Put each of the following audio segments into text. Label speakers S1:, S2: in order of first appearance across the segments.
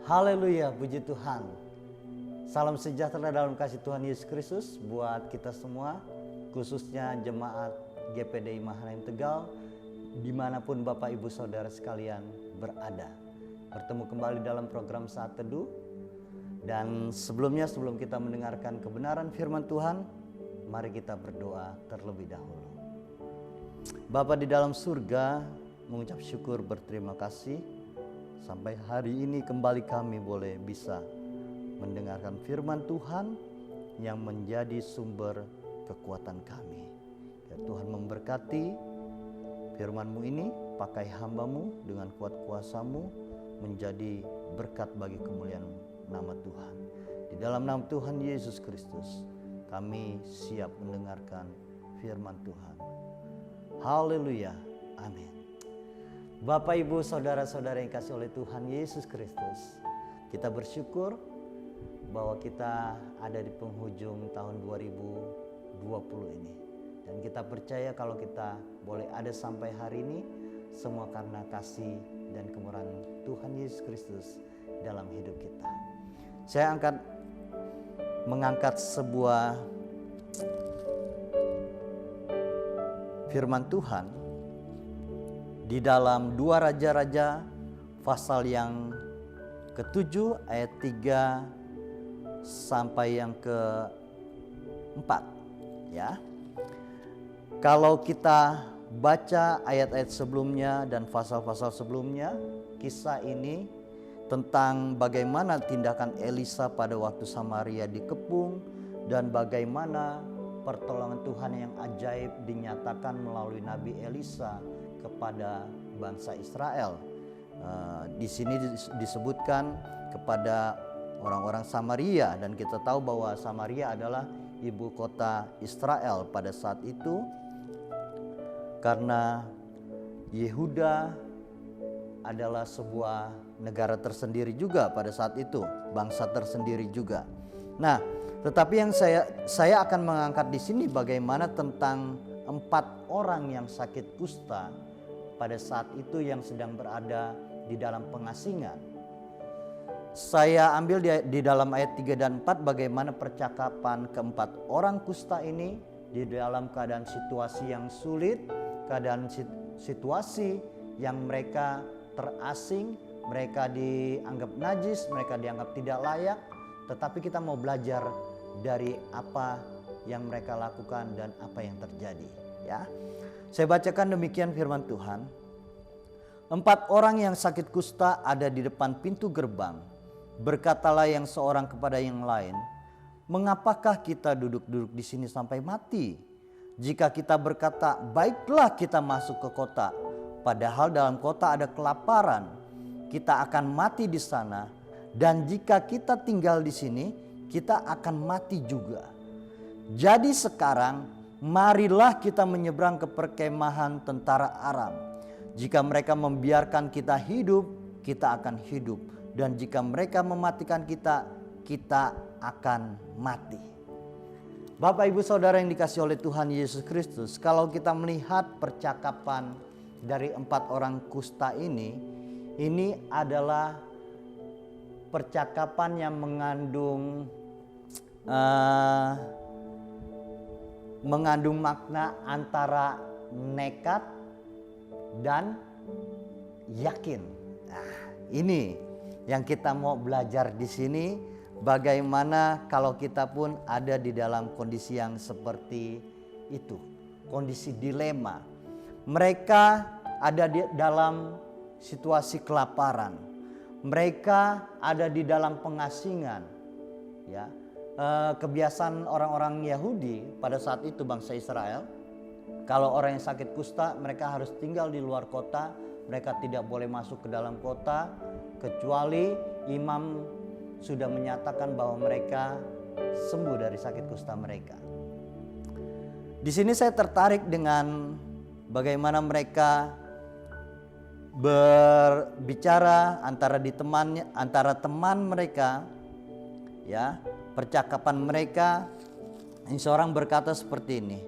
S1: Haleluya, puji Tuhan. Salam sejahtera dalam kasih Tuhan Yesus Kristus buat kita semua, khususnya jemaat GPDI Mahanaim Tegal, dimanapun Bapak Ibu Saudara sekalian berada. Bertemu kembali dalam program Saat Teduh. Dan sebelum kita mendengarkan kebenaran firman Tuhan, mari kita berdoa terlebih dahulu. Bapa di dalam surga, mengucap syukur berterima kasih sampai hari ini kembali kami boleh bisa mendengarkan firman Tuhan yang menjadi sumber kekuatan kami. Ya Tuhan memberkati firman-Mu ini, pakai hamba-Mu dengan kuat kuasa-Mu menjadi berkat bagi kemuliaan nama Tuhan. Di dalam nama Tuhan Yesus Kristus kami siap mendengarkan firman Tuhan. Haleluya, amin. Bapak, Ibu, Saudara-saudara yang kasih oleh Tuhan Yesus Kristus, kita bersyukur bahwa kita ada di penghujung tahun 2020 ini. Dan kita percaya kalau kita boleh ada sampai hari ini, semua karena kasih dan kemurahan Tuhan Yesus Kristus dalam hidup kita. Saya mengangkat sebuah firman Tuhan di dalam 2 Raja-Raja pasal yang ke-7 ayat 3 sampai yang ke-4 ya. Kalau kita baca ayat-ayat sebelumnya dan pasal-pasal sebelumnya, kisah ini tentang bagaimana tindakan Elisa pada waktu Samaria dikepung dan bagaimana pertolongan Tuhan yang ajaib dinyatakan melalui Nabi Elisa kepada bangsa Israel. Di sini disebutkan kepada orang-orang Samaria, dan kita tahu bahwa Samaria adalah ibu kota Israel pada saat itu, karena Yehuda adalah sebuah negara tersendiri juga pada saat itu, bangsa tersendiri juga. Nah, tetapi yang saya akan mengangkat di sini bagaimana tentang 4 orang yang sakit kusta pada saat itu yang sedang berada di dalam pengasingan. Saya ambil di dalam ayat 3 dan 4 bagaimana percakapan keempat orang kusta ini di dalam keadaan situasi yang sulit, keadaan situasi yang mereka terasing, mereka dianggap najis, mereka dianggap tidak layak. Tetapi kita mau belajar dari apa yang mereka lakukan dan apa yang terjadi ya. Saya bacakan demikian firman Tuhan. 4 orang yang sakit kusta ada di depan pintu gerbang. Berkatalah yang seorang kepada yang lain, "Mengapakah kita duduk-duduk di sini sampai mati? Jika kita berkata, baiklah kita masuk ke kota, padahal dalam kota ada kelaparan, kita akan mati di sana. Dan jika kita tinggal di sini, kita akan mati juga. Jadi sekarang marilah kita menyeberang ke perkemahan tentara Aram. Jika mereka membiarkan kita hidup, kita akan hidup. Dan jika mereka mematikan kita, kita akan mati." Bapak, Ibu, Saudara yang dikasihi oleh Tuhan Yesus Kristus, kalau kita melihat percakapan dari 4 orang kusta ini adalah percakapan yang mengandung makna antara nekat dan yakin. Nah, ini yang kita mau belajar di sini, bagaimana kalau kita pun ada di dalam kondisi yang seperti itu, kondisi dilema. Mereka ada di dalam situasi kelaparan, mereka ada di dalam pengasingan ya. Kebiasaan orang-orang Yahudi pada saat itu, bangsa Israel, kalau orang yang sakit kusta mereka harus tinggal di luar kota, mereka tidak boleh masuk ke dalam kota kecuali imam sudah menyatakan bahwa mereka sembuh dari sakit kusta mereka. Di sini saya tertarik dengan bagaimana mereka berbicara antara teman mereka ya. Percakapan mereka, ini seorang berkata seperti ini.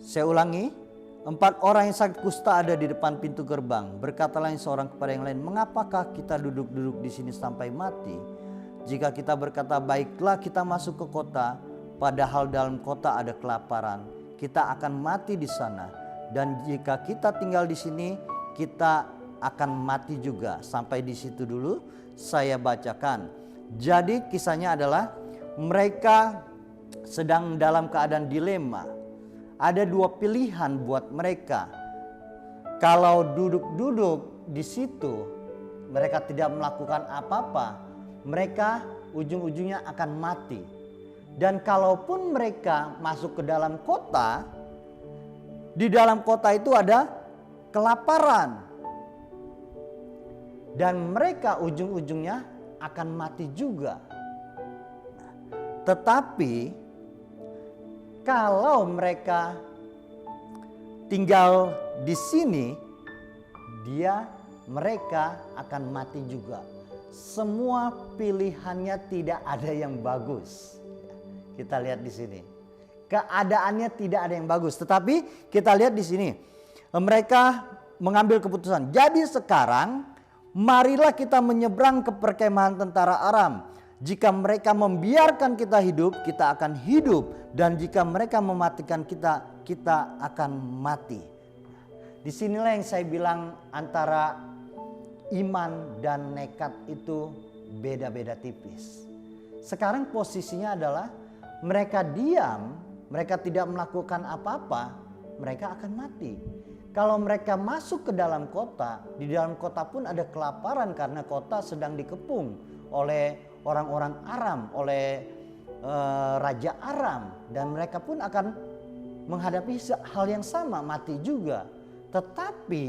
S1: Saya ulangi, 4 orang yang sakit kusta ada di depan pintu gerbang. Berkatalah yang seorang kepada yang lain, mengapakah kita duduk-duduk di sini sampai mati? Jika kita berkata, baiklah kita masuk ke kota, padahal dalam kota ada kelaparan, kita akan mati di sana. Dan jika kita tinggal di sini, kita akan mati juga. Sampai di situ dulu saya bacakan. Jadi kisahnya adalah mereka sedang dalam keadaan dilema. Ada 2 pilihan buat mereka. Kalau duduk-duduk di situ, mereka tidak melakukan apa-apa, mereka ujung-ujungnya akan mati. Dan kalaupun mereka masuk ke dalam kota, di dalam kota itu ada kelaparan. Dan mereka ujung-ujungnya akan mati juga. Tetapi kalau mereka tinggal di sini, mereka akan mati juga. Semua pilihannya tidak ada yang bagus. Kita lihat di sini. Keadaannya tidak ada yang bagus, tetapi kita lihat di sini. Mereka mengambil keputusan. Jadi sekarang marilah kita menyeberang ke perkemahan tentara Aram. Jika mereka membiarkan kita hidup, kita akan hidup. Dan jika mereka mematikan kita, kita akan mati. Disinilah yang saya bilang antara iman dan nekat itu beda-beda tipis. Sekarang posisinya adalah mereka diam, mereka tidak melakukan apa-apa, mereka akan mati. Kalau mereka masuk ke dalam kota, di dalam kota pun ada kelaparan karena kota sedang dikepung oleh orang-orang Aram, oleh Raja Aram. Dan mereka pun akan menghadapi hal yang sama, mati juga. Tetapi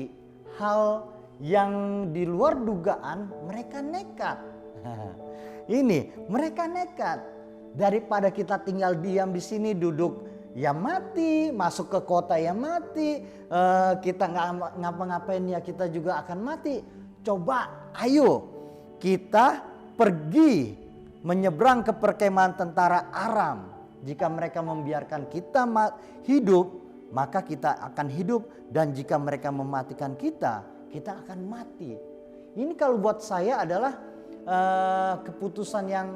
S1: hal yang di luar dugaan, mereka nekat. Ini mereka nekat. Daripada kita tinggal diam di sini, duduk ya mati, masuk ke kota ya mati, kita nggak ngapa-ngapain ya kita juga akan mati. Coba ayo kita pergi menyeberang ke perkemahan tentara Aram. Jika mereka membiarkan kita hidup, maka kita akan hidup. Dan jika mereka mematikan kita, kita akan mati. Ini kalau buat saya adalah keputusan yang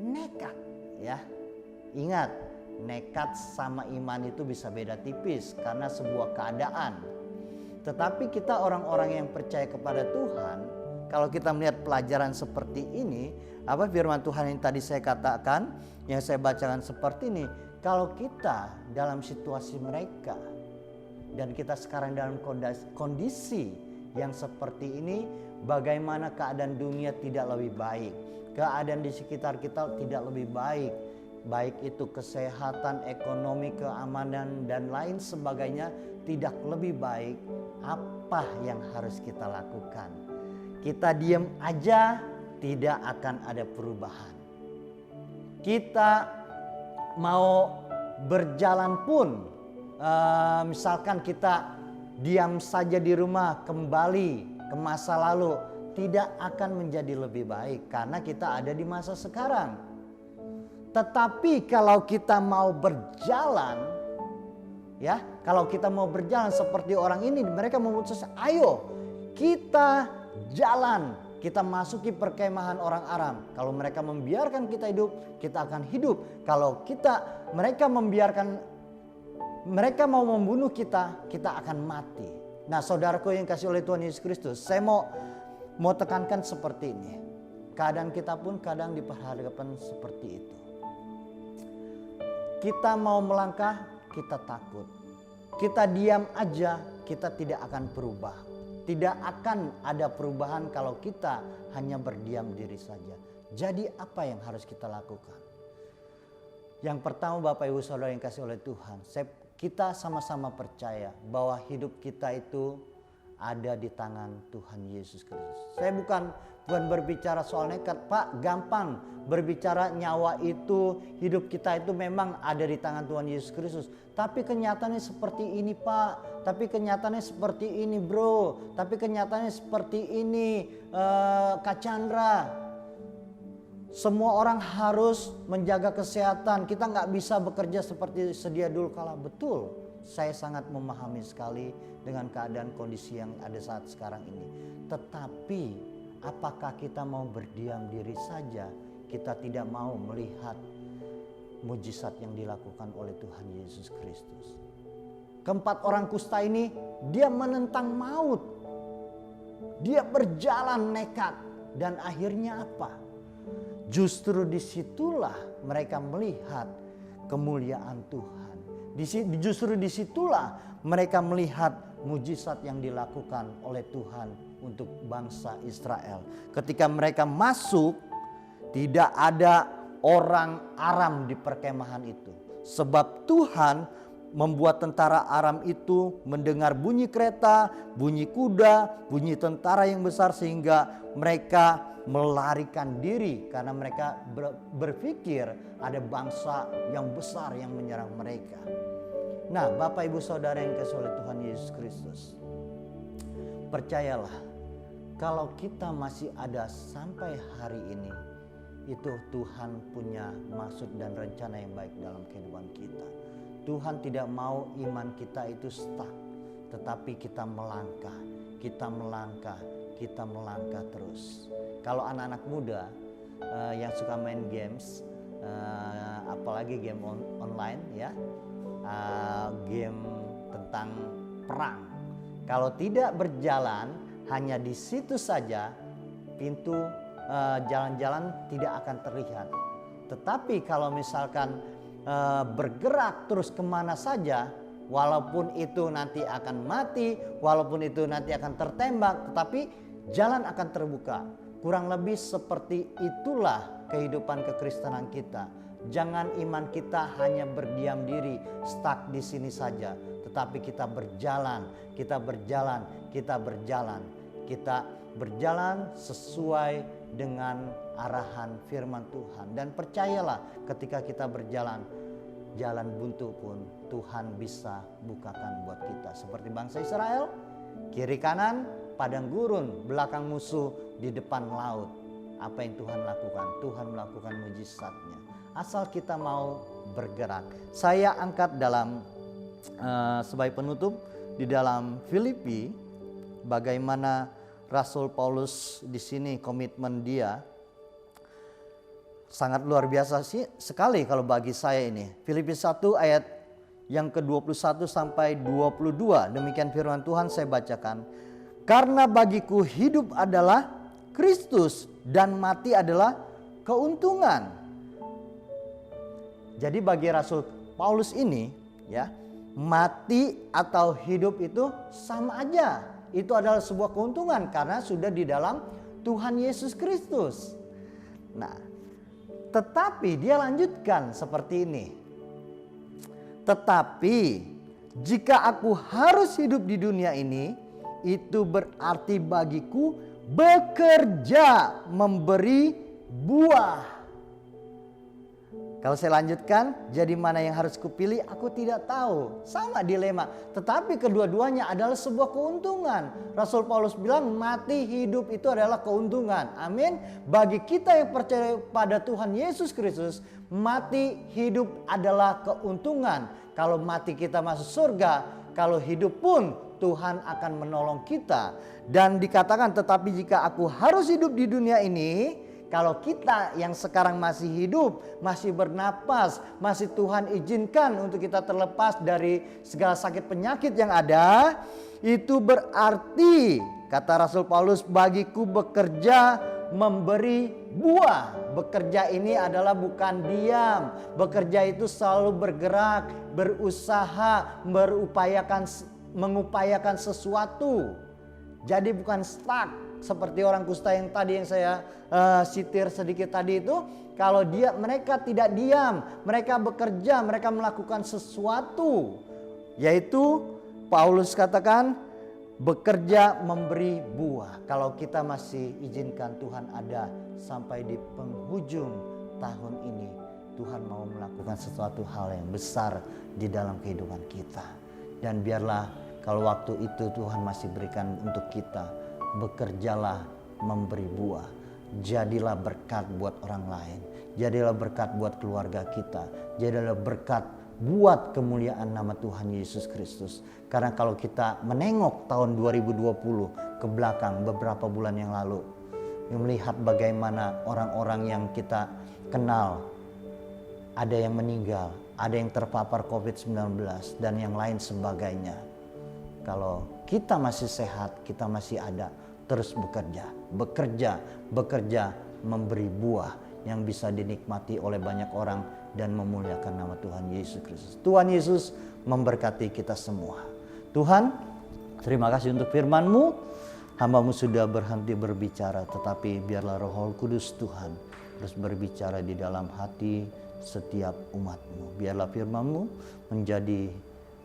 S1: nekat, ya. Ingat, nekat sama iman itu bisa beda tipis karena sebuah keadaan. Tetapi kita orang-orang yang percaya kepada Tuhan, kalau kita melihat pelajaran seperti ini, apa firman Tuhan yang tadi saya katakan, yang saya bacakan seperti ini, kalau kita dalam situasi mereka dan kita sekarang dalam kondisi yang seperti ini, bagaimana keadaan dunia tidak lebih baik, keadaan di sekitar kita tidak lebih baik, baik itu kesehatan, ekonomi, keamanan dan lain sebagainya tidak lebih baik, apa yang harus kita lakukan? Kita diam aja, tidak akan ada perubahan. Kita mau berjalan pun, misalkan kita diam saja di rumah, kembali ke masa lalu, tidak akan menjadi lebih baik karena kita ada di masa sekarang. Tetapi kalau kita mau berjalan, ya, kalau kita mau berjalan seperti orang ini, mereka memutuskan, ayo kita jalan, kita masuki perkemahan orang Aram. Kalau mereka membiarkan kita hidup, kita akan hidup. Kalau mereka mau membunuh kita, kita akan mati. Nah, saudaraku yang kasih oleh Tuhan Yesus Kristus, saya mau tekankan seperti ini. Keadaan kita pun kadang diperhadapkan seperti itu. Kita mau melangkah, kita takut. Kita diam aja, kita tidak akan berubah. Tidak akan ada perubahan kalau kita hanya berdiam diri saja. Jadi apa yang harus kita lakukan? Yang pertama, Bapak Ibu Saudara yang kasih oleh Tuhan, kita sama-sama percaya bahwa hidup kita itu ada di tangan Tuhan Yesus Kristus. Saya bukan berbicara soal nekat, Pak, gampang berbicara nyawa itu, hidup kita itu memang ada di tangan Tuhan Yesus Kristus. Tapi kenyataannya seperti ini, Pak. Tapi kenyataannya seperti ini, Bro. Tapi kenyataannya seperti ini, Kak Chandra. Semua orang harus menjaga kesehatan. Kita nggak bisa bekerja seperti sedia dulu kala. Betul. saya sangat memahami sekali dengan keadaan kondisi yang ada saat sekarang ini. Tetapi apakah kita mau berdiam diri saja? Kita tidak mau melihat mujizat yang dilakukan oleh Tuhan Yesus Kristus. Keempat orang kusta ini, dia menentang maut. Dia berjalan nekat. Dan akhirnya apa? Justru disitulah mereka melihat kemuliaan Tuhan. Justru disitulah mereka melihat mujizat yang dilakukan oleh Tuhan untuk bangsa Israel. Ketika mereka masuk, tidak ada orang Aram di perkemahan itu. Sebab Tuhan membuat tentara Aram itu mendengar bunyi kereta, bunyi kuda, bunyi tentara yang besar, sehingga mereka melarikan diri karena mereka berpikir ada bangsa yang besar yang menyerang mereka. Nah, Bapak Ibu Saudara yang kasih oleh Tuhan Yesus Kristus, percayalah, kalau kita masih ada sampai hari ini, itu Tuhan punya maksud dan rencana yang baik dalam kehidupan kita. Tuhan tidak mau iman kita itu stuck, tetapi kita melangkah, kita melangkah terus. Kalau anak-anak muda yang suka main games, apalagi game online ya, game tentang perang, kalau tidak berjalan hanya di situ saja, pintu jalan-jalan tidak akan terlihat. Tetapi kalau misalkan bergerak terus kemana saja, walaupun itu nanti akan mati, walaupun itu nanti akan tertembak, tetapi jalan akan terbuka. Kurang lebih seperti itulah kehidupan kekristenan kita. Jangan iman kita hanya berdiam diri, stuck di sini saja, tetapi kita berjalan sesuai dengan arahan firman Tuhan. Dan percayalah, ketika kita berjalan, jalan buntu pun Tuhan bisa bukakan buat kita. Seperti bangsa Israel, kiri kanan padang gurun, belakang musuh, di depan laut. Apa yang Tuhan lakukan? Tuhan melakukan mujizatnya. Asal kita mau bergerak. Saya angkat dalam sebagai penutup di dalam Filipi, bagaimana Rasul Paulus di sini komitmen dia sangat luar biasa sekali kalau bagi saya ini. Filipi 1 ayat yang ke-21 sampai 22. Demikian firman Tuhan, saya bacakan. Karena bagiku hidup adalah Kristus dan mati adalah keuntungan. Jadi bagi Rasul Paulus ini ya, mati atau hidup itu sama aja. Itu adalah sebuah keuntungan karena sudah di dalam Tuhan Yesus Kristus. Nah, tetapi dia lanjutkan seperti ini. Tetapi jika aku harus hidup di dunia ini, itu berarti bagiku bekerja memberi buah. Kalau saya lanjutkan, jadi mana yang harus kupilih? Aku tidak tahu. Sama dilema. Tetapi kedua-duanya adalah sebuah keuntungan. Rasul Paulus bilang mati hidup itu adalah keuntungan. Amin. Bagi kita yang percaya pada Tuhan Yesus Kristus, mati hidup adalah keuntungan. Kalau mati kita masuk surga, kalau hidup pun Tuhan akan menolong kita. Dan dikatakan, tetapi jika aku harus hidup di dunia ini, kalau kita yang sekarang masih hidup, masih bernapas, masih Tuhan izinkan untuk kita terlepas dari segala sakit penyakit yang ada, itu berarti, kata Rasul Paulus, bagiku bekerja memberi buah. Bekerja ini adalah bukan diam. Bekerja itu selalu bergerak, berusaha, mengupayakan sesuatu. Jadi bukan stuck. Seperti orang kusta yang tadi yang saya sitir sedikit tadi itu, kalau mereka tidak diam, mereka bekerja, mereka melakukan sesuatu, yaitu Paulus katakan bekerja memberi buah. Kalau kita masih izinkan Tuhan ada sampai di penghujung tahun ini, Tuhan mau melakukan sesuatu hal yang besar di dalam kehidupan kita. Dan biarlah kalau waktu itu Tuhan masih berikan untuk kita, bekerjalah memberi buah. Jadilah berkat buat orang lain. Jadilah berkat buat keluarga kita. Jadilah berkat buat kemuliaan nama Tuhan Yesus Kristus. Karena kalau kita menengok tahun 2020 ke belakang beberapa bulan yang lalu, melihat bagaimana orang-orang yang kita kenal, ada yang meninggal, ada yang terpapar COVID-19 dan yang lain sebagainya. Kalau kita masih sehat, kita masih ada, terus bekerja, memberi buah yang bisa dinikmati oleh banyak orang dan memuliakan nama Tuhan Yesus Kristus. Tuhan Yesus memberkati kita semua. Tuhan, terima kasih untuk firman-Mu. Hamba-Mu sudah berhenti berbicara, tetapi biarlah Roh Kudus Tuhan terus berbicara di dalam hati setiap umat-Mu. Biarlah firman-Mu menjadi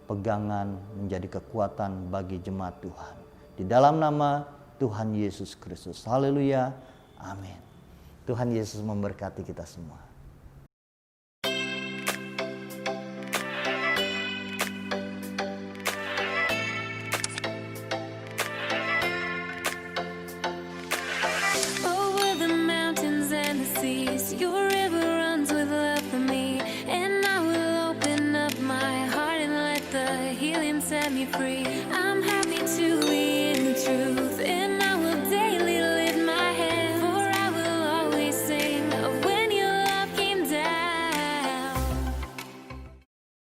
S1: pegangan, menjadi kekuatan bagi jemaat Tuhan. Di dalam nama Tuhan Yesus Kristus. Haleluya. Amin. Tuhan Yesus memberkati kita semua.
S2: Your river runs with love for me, and I will open up my heart and let the healing set me free.